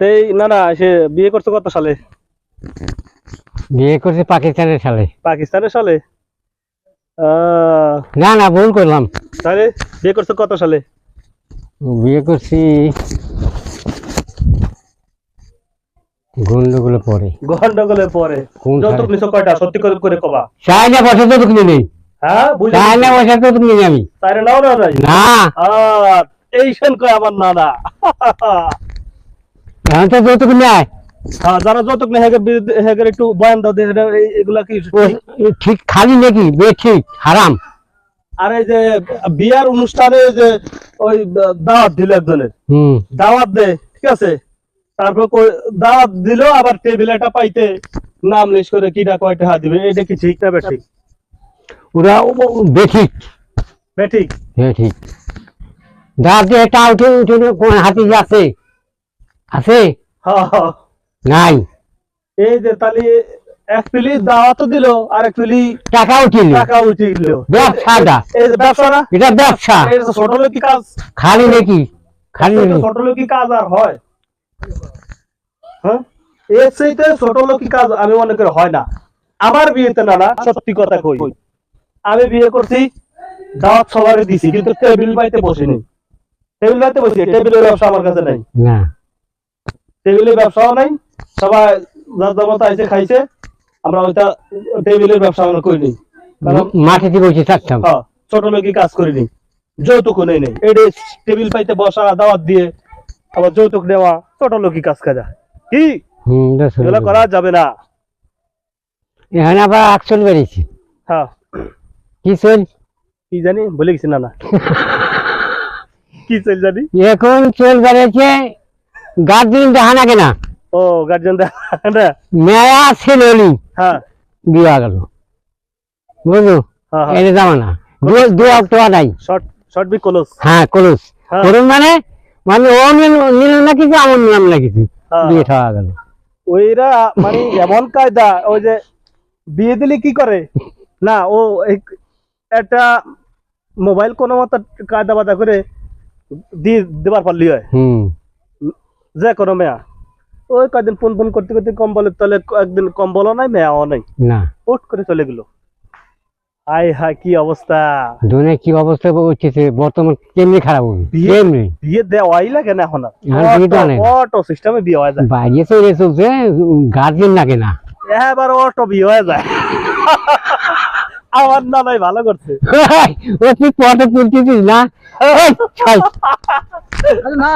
এই না না সে বিয়ে করছো কত সালে? বিয়ে করছি পাকিস্তানের সালে। পাকিস্তানের সালে? না না ভুল করলাম। তাহলে বিয়ে করছো কত সালে? বিয়ে করছি গন্ডগোলের পরে। গন্ডগোলের পরে? কোন যৌতুক নিছো কয়টা? সত্যি করে কবা। 4 বছর তো তুমি নেই। হ্যাঁ বুঝলি? 4 বছর তো তুমি নেই আমি। তারে নাও না নাই না এই সেন কয় আমার নানা। এখন তো যৌতুক নেয়। হ্যাঁ যারা যৌতুক নেই হেগের একটু বয়ান দাও দে, এগুলা কি ঠিক খালি নাকি বে ঠিক হারাম? আর এই যে বিয়ার অনুষ্ঠানে যে ওই দাওয়াত দিল একজনের, দাওয়াত দে ঠিক আছে, তারপর দাওয়াত দিল আবার টেবিলে একটা পাইতে নাম লিস্ট করে কিটা কয়টা হাত দিবে, এটা কি ঠিক না বেঠিক? ওরা বেঠিক। বেঠিক? বেঠিক। দাঁতে এটা উঠে উঠে কোন হাতি আছে? আছে? হ্যাঁ নাই। এই যে তাহলে এক পিলি দাওয়াতও দিল আর এক পিলি টাকা উঠিল। টাকা উঠিল। ব্যবসাটা এই যে ব্যবসা না, এটা ব্যবসা। এটা তো ছোট লোকি কাজ। খালি নাকি? খালি ছোট লোকি কাজ আর হয়? হ্যাঁ এর চাইতে ছোট লোকি কাজ আমি মনে করি হয় না। আমার বিয়েতে না সত্যি কথা কই, আমি বিয়ে করছি দাওয়াত সবারই দিছি কিন্তু টেবিল বাইতে বসিনি। টেবিল বাইতে বসি, টেবিলের ব্যবসা আমার কাছে নাই। না টেবিলের ব্যবসাও নাই, সবাই যার যার মতো আইসে খাইছে, আমরা ওইটা টেবিলের ব্যবসা আমরা করিনি। মাটিতে বসে থাকতাম। ছোট লোকি কাজ করিনি, যৌতুকও নেই নেই। এই টেবিল পাইতে বসা, দাওয়াত দিয়ে আবার যৌতুক নেওয়া, ছোট লোকি কাজ কাজা কি এগুলো করা যাবে না। এখানে আবার আকচল বেরিয়েছে। হ্যাঁ কি চল কি জানি বলে গেছি না কি চল জানি এখন চল বেরিয়েছে গার্জেন দেখা না কেনা। ও গার্জেন না মেয়া ছেলে। হ্যাঁ বিয়া গেল বুঝলো। এটা জামা না 2 অক্টোবর নাই। Short B close. হ্যাঁ ক্লোজ করুন মানে মানে ও নিল না কিছু আমার নিলাম না কিছু, বিয়ে খাওয়া গেল। ওইরা মানে এমন কায়দা, ওই যে বিয়ে দিলে কি করে না, ও একটা মোবাইল কোনো মতো কায়দা বাদা করে দিয়ে দেবার পারলি হয় যে কোনো মেয়া। ওই কয়েকদিন ফোন ফোন করতে করতে কম্বলের তলে একদিন কম্বলও নাই মেয়াও নাই, না উঠ করে চলে গেল। হাই হাই কি অবস্থা, দুনিয়া কি অবস্থা হচ্ছে বর্তমান। কেমনি খারাপ হবে বিয়ে দেওয়াই লাগে না এখন, অটো সিস্টেমে বিয়ে হয়ে যায়। বাইরে চলে চলছে গার্জেন লাগে না, এবার অটো বিয়ে হয়ে যায়। আমার না ভাই ভালো করছে। ও তুই পথে তুলতেছিস না? না